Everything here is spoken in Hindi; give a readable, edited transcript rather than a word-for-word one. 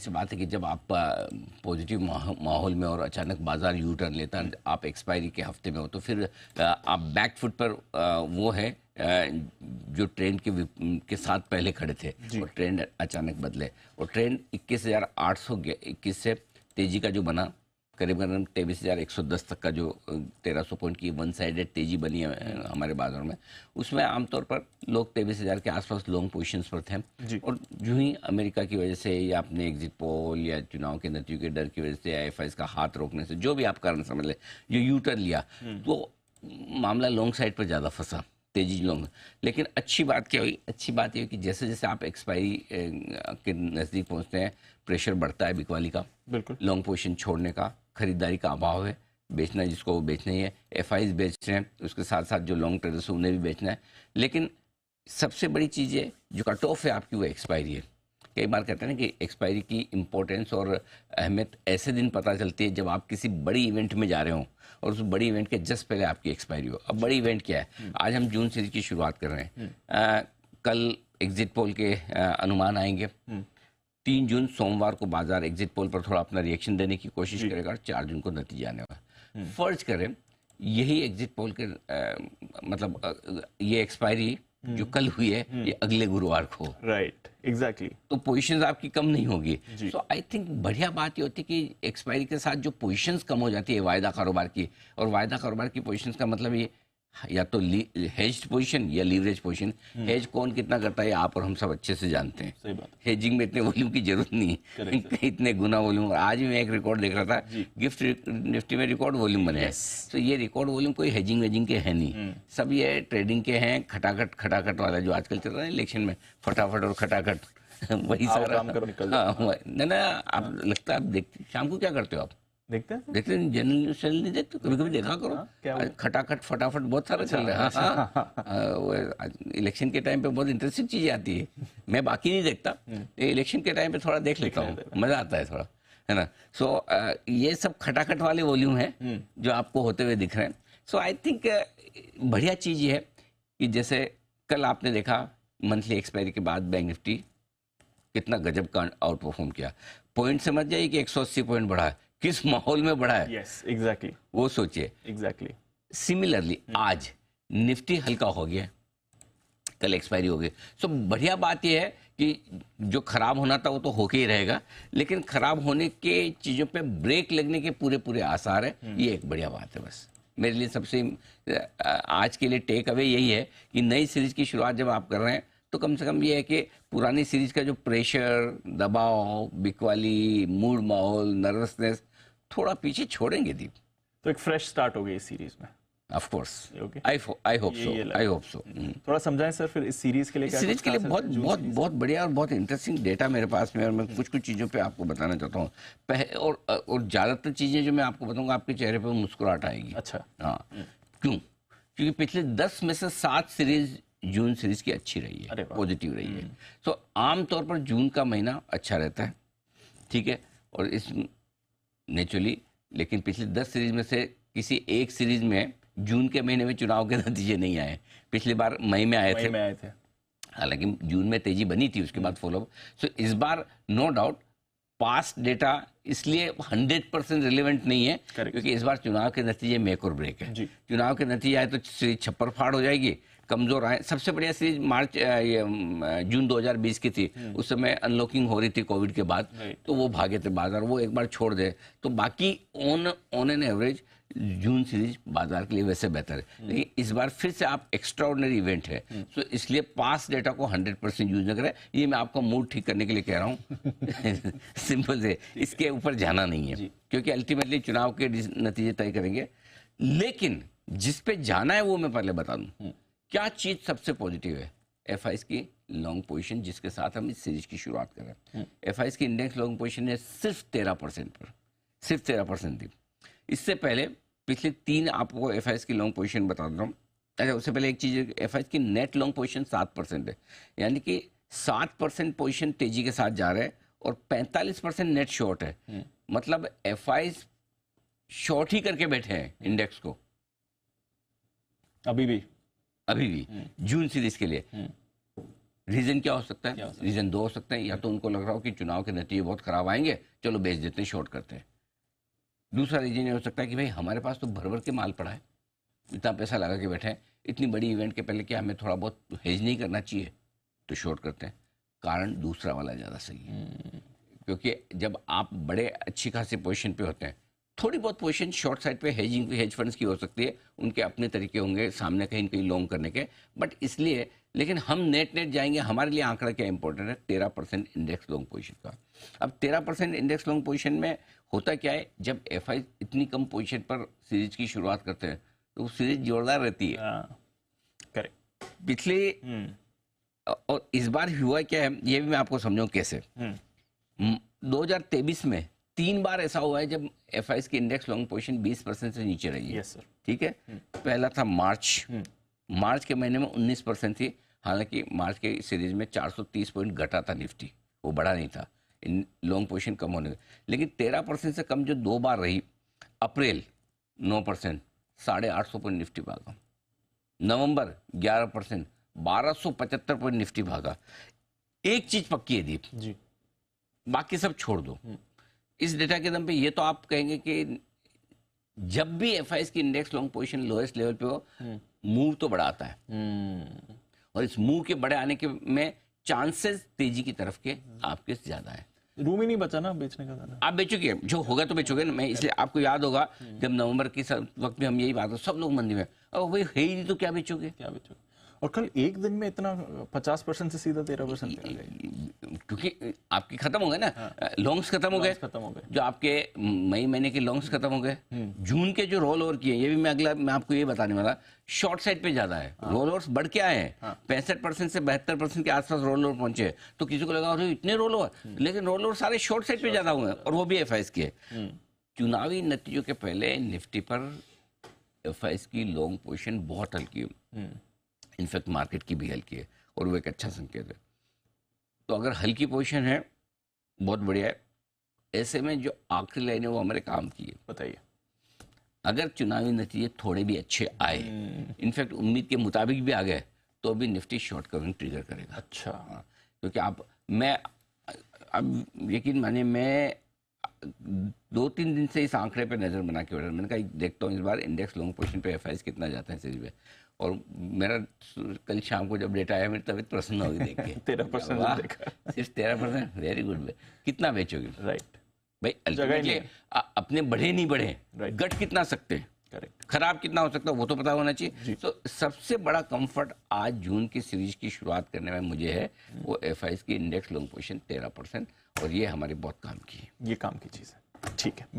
सी बात है कि जब आप पॉजिटिव माहौल में और अचानक बाजार यू टर्न लेता है, आप एक्सपायरी के हफ्ते में हो, तो फिर आप बैक फुट पर वो है जो ट्रेंड के साथ पहले खड़े थे और ट्रेंड अचानक बदले और ट्रेंड 21,821 से तेजी का जो बना करीबन 23,110 तक का जो 1,300 पॉइंट की वन साइडेड तेजी बनी है हमारे बाजार में, उसमें आमतौर पर लोग 23,000 के आसपास लॉन्ग पोजीशंस पर थे। और जो ही अमेरिका की वजह से या अपने एग्जिट पोल या चुनाव के नतीजों के डर की वजह से आईएफआईएस का हाथ रोकने से जो भी आप कारण समझ ले, जो यू टर्न लिया तो मामला लॉन्ग साइड पर ज़्यादा फंसा, तेजी लॉन्ग। लेकिन अच्छी बात क्या हुई? अच्छी बात ये कि जैसे जैसे आप एक्सपायरी के नज़दीक पहुंचते हैं, प्रेशर बढ़ता है बिकवाली का, बिल्कुल लॉन्ग पोजीशन छोड़ने का, खरीदारी का अभाव है, बेचना जिसको वो बेचना ही है, एफआईज बेच रहे हैं, उसके साथ साथ जो लॉन्ग ट्रेडर्स हैं उन्हें भी बेचना है। लेकिन सबसे बड़ी चीज़ है जो कट ऑफ है आपकी, वो एक्सपायरी है। कई बार कहते हैं ना कि एक्सपायरी की इम्पोर्टेंस और अहमियत ऐसे दिन पता चलती है जब आप किसी बड़ी इवेंट में जा रहे हो और उस बड़ी इवेंट के जस्ट पहले आपकी एक्सपायरी हो। अब बड़ी इवेंट क्या है? आज हम जून सीरीज की शुरुआत कर रहे हैं, कल एग्जिट पोल के अनुमान आएंगे। 3 जून सोमवार को बाजार एग्जिट पोल पर थोड़ा अपना रिएक्शन देने की कोशिश करेगा और 4 जून को नतीजा आने वाला। फर्ज करें यही एग्जिट पोल के मतलब ये एक्सपायरी जो कल हुई है ये अगले गुरुवार को, राइट, एग्जैक्टली, तो पोजीशंस आपकी कम नहीं होगी। सो आई थिंक बढ़िया बात ये होती है कि एक्सपायरी के साथ जो पोजीशंस कम हो जाती है वायदा कारोबार की, और वायदा कारोबार की पोजीशंस का मतलब ये या तो हेज्ड पोजीशन या लीवरेज पोजीशन। हेज कौन कितना करता है आप और हम सब अच्छे से जानते हैं। सही बात। हेजिंग में इतने वॉल्यूम की जरूरत नहीं है, इतने गुना वॉल्यूम। आज भी मैं एक रिकॉर्ड देख रहा था, गिफ्ट निफ्टी में रिकॉर्ड वॉल्यूम बने हैं। तो ये रिकॉर्ड वॉल्यूम कोई हेजिंग वेजिंग के है नहीं, सब ये ट्रेडिंग के हैं। खटाखट वाला जो आजकल चल रहा है इलेक्शन में, फटाफट और खटाखट वही सारा काम करो निकल। हाँ ना, आप लगता है आप देखते शाम को क्या करते हो आप? देखते हैं जनरल चैनल नहीं देखते? कभी कभी देखा करो, खटाखट फटाफट बहुत सारा चल रहा है। हाँ, इलेक्शन के टाइम पे बहुत इंटरेस्टिंग चीजें आती है। मैं बाकी नहीं देखता, इलेक्शन के टाइम पे थोड़ा देख लेता हूँ, मजा आता है थोड़ा, है ना। सो ये सब खटाखट वाले वॉल्यूम है जो आपको होते हुए दिख रहे हैं। सो आई थिंक बढ़िया चीज ये है कि जैसे कल आपने देखा मंथली एक्सपायरी के बाद बैंक निफ्टी कितना गजब का आउट परफॉर्म किया। पॉइंट समझ जाइए कि 180 पॉइंट बढ़ा है, किस माहौल में बढ़ा है। यस, एग्जैक्टली, वो सोचिए। एग्जैक्टली। सिमिलरली आज निफ्टी हल्का हो गया, कल एक्सपायरी हो गई। सो बढ़िया बात यह है कि जो खराब होना था वो तो होके ही रहेगा, लेकिन खराब होने के चीजों पे ब्रेक लगने के पूरे आसार है। ये एक बढ़िया बात है। बस मेरे लिए सबसे आज के लिए टेक अवे यही है कि नई सीरीज की शुरुआत जब आप कर रहे हैं तो कम से कम ये है कि पुरानी सीरीज का जो प्रेशर, दबाव, बिकवाली, मूड माहौल, नर्वसनेस थोड़ा पीछे छोड़ेंगे दीप, तो एक फ्रेश स्टार्ट हो गई इस सीरीज में। Of course, I hope so. थोड़ा समझाएं सर फिर इस सीरीज के लिए क्या? सीरीज के लिए बहुत बढ़िया और बहुत इंटरेस्टिंग डेटा मेरे पास में, और मैं कुछ चीज़ों पे आपको बताना चाहता हूँ। और ज़्यादातर चीज़ें जो मैं आपको बताऊंगा आपके चेहरे पे मुस्कुराहट आएगी। अच्छा, हाँ, क्यों? क्योंकि पिछले 10 में से 7 सीरीज जून सीरीज की अच्छी रही है, पॉजिटिव रही है। तो आमतौर पर जून का महीना अच्छा रहता है, ठीक है। और इस नेचुरली, लेकिन पिछले 10 सीरीज में से किसी एक सीरीज में जून के महीने में चुनाव के नतीजे नहीं आए। पिछली बार मई में आए थे, हालांकि जून में तेजी बनी थी, उसके बाद फॉलोअप। सो इस बार नो डाउट पास्ट डेटा इसलिए 100% रिलेवेंट नहीं है, क्योंकि इस बार चुनाव के नतीजे मेक और ब्रेक है। चुनाव के नतीजे आए तो सीरीज छप्पर फाड़ हो जाएगी, कमजोर आए। सबसे बढ़िया सीरीज जून 2020 की थी, उस समय अनलॉकिंग हो रही थी कोविड के बाद, तो वो भागे थे बाजार, वो एक बार छोड़ दे तो बाकी on an average June series बाजार के लिए वैसे बेहतर है। लेकिन इस बार फिर से आप एक्स्ट्राऑर्डिनरी इवेंट है, तो इसलिए पास डेटा को 100% यूज न करें। ये मैं आपका मूड ठीक करने के लिए कह रहा हूँ। सिंपल से, इसके ऊपर जाना नहीं है, क्योंकि अल्टीमेटली चुनाव के नतीजे तय करेंगे। लेकिन जिस पे जाना है वो मैं पहले बता दूं। क्या चीज सबसे पॉजिटिव है? एफआईएस की लॉन्ग पोजीशन, जिसके साथ हम इस सीरीज की शुरुआत कर रहे हैं। एफआईएस की इंडेक्स लॉन्ग पोजीशन है सिर्फ 13% पर, सिर्फ 13% थी। इससे पहले पिछले 3 आपको एफआईएस की लॉन्ग पोजीशन बता रहा हूँ। अच्छा, उससे पहले एक चीज, एफआईएस की नेट लॉन्ग पोजीशन 7% है, यानी कि 7% पोजीशन तेजी के साथ जा रहे हैं और 45% नेट शॉर्ट है। मतलब एफआईएस शॉर्ट ही करके बैठे हैं इंडेक्स को अभी भी जून सीरीज के लिए। रीजन क्या हो सकता है? रीजन दो हो सकते हैं, या तो उनको लग रहा हो कि चुनाव के नतीजे बहुत खराब आएंगे, चलो बेच देते हैं, शॉर्ट करते हैं। दूसरा रीजन ये हो सकता है कि भाई हमारे पास तो भर भर के माल पड़ा है, इतना पैसा लगा के बैठे हैं, इतनी बड़ी इवेंट के पहले क्या हमें थोड़ा बहुत हेज नहीं करना चाहिए, तो शॉर्ट करते हैं। कारण दूसरा वाला ज़्यादा सही है, क्योंकि जब आप बड़े अच्छी खासी पोजीशन पे होते हैं, थोड़ी बहुत पोजीशन शॉर्ट साइड पे हेज फंड्स की हो सकती है, उनके अपने तरीके होंगे सामने कहीं कहीं लॉन्ग करने के, बट इसलिए, लेकिन हम नेट जाएंगे, हमारे लिए आंकड़ा क्या इंपॉर्टेंट है? 13% इंडेक्स लॉन्ग पोजीशन का। अब 13% इंडेक्स लॉन्ग पोजीशन में होता क्या है, जब एफआई इतनी कम पोजीशन पर सीरीज की शुरुआत करते हैं तो सीरीज जोरदार रहती है। करेक्ट। पिछले और इस बार हुआ क्या है, ये भी मैं आपको समझाऊं कैसे। 2023 में 3 बार ऐसा हुआ है जब एफआई की इंडेक्स लॉन्ग पोजीशन 20% से नीचे रही है। Yes sir. ठीक है। पहला था मार्च के महीने में 19% थी, हालांकि मार्च के सीरीज में 430 पॉइंट घटा था निफ्टी, वो बढ़ा नहीं था लॉन्ग पोजीशन कम होने का। लेकिन 13% से कम जो 2 बार रही, अप्रैल 9%, 850 पॉइंट निफ्टी भागा। नवंबर 11%, 1275 पॉइंट निफ्टी भागा। एक चीज पक्की है दीप जी, बाकी सब छोड़ दो। इस डेटा के दम पे ये तो आप कहेंगे कि जब भी एफआई की index long position lowest level पे हो, मूव तो बड़ा आता है, और इस मूव के बड़े आने के में चांसेस तेजी की तरफ के आपके ज्यादा है। रूम ही नहीं बचा ना बेचने का ज्यादा। आप बेचोगे, जो होगा तो बेचोगे ना। मैं इसलिए आपको याद होगा जब नवंबर के वक्त में हम यही बात हो, सब लोग मंदी में, और भाई है ही नहीं तो क्या बेचोगे? और कल एक दिन में इतना 50% से सीधा 13% पे आ गए, क्योंकि आपकी खत्म हो गए ना, लॉन्ग्स खत्म हो गए, जो आपके मई महीने के लॉन्ग्स खत्म हो गए। जून के जो रोल ओवर किए, ये भी मैं आपको ये बताने वाला, शॉर्ट साइड पे ज्यादा है। रोल ओवर्स बढ़ के आए हैं, 65% से 72% के आसपास रोल ओवर पहुंचे। तो किसी को लगा अरे इतने रोल ओवर, लेकिन रोल ओवर सारे शॉर्ट साइड पे ज्यादा हुए हैं, और वो भी एफआई के। चुनावी नतीजों के पहले निफ्टी पर एफआई की लॉन्ग पोजीशन बहुत हल्की है, इनफैक्ट मार्केट की भी हल्की है, और वो एक अच्छा संकेत है। तो अगर हल्की पोजीशन है, बहुत बढ़िया है। ऐसे में जो आखिरी लाइन है वो हमारे काम की है। बताइए, अगर चुनावी नतीजे थोड़े भी अच्छे आए, इनफैक्ट उम्मीद के मुताबिक भी आ गए, तो अभी निफ्टी शॉर्ट कवरिंग ट्रिगर करेगा। अच्छा। क्योंकि मैं अब यकीन मानिए, मैं 2-3 दिन से इस आंकड़े पे नजर बना के बैठा, मैंने कहा देखता हूँ इस बार इंडेक्स लॉन्ग पोजीशन पे एफआई कितना जाता है सीरीज में। और मेरा कल शाम को जब डेटा आया, मेरी तबीयत प्रसन्न होगी देख के। 13% देखा, सिर्फ 13%, वेरी गुड। कितना बेचोगे? राइट भाई अल्टीमेटली अपने बढ़े नहीं बढ़े, गट कितना सकते हैं, करेक्ट, खराब कितना हो सकता है, वो तो पता होना चाहिए। तो सबसे बड़ा कंफर्ट आज जून की सीरीज की शुरुआत करने में मुझे है, वो एफआई की इंडेक्स लॉन्ग पोजीशन 13%, और ये हमारे बहुत काम की है। ये काम की चीज है। ठीक है।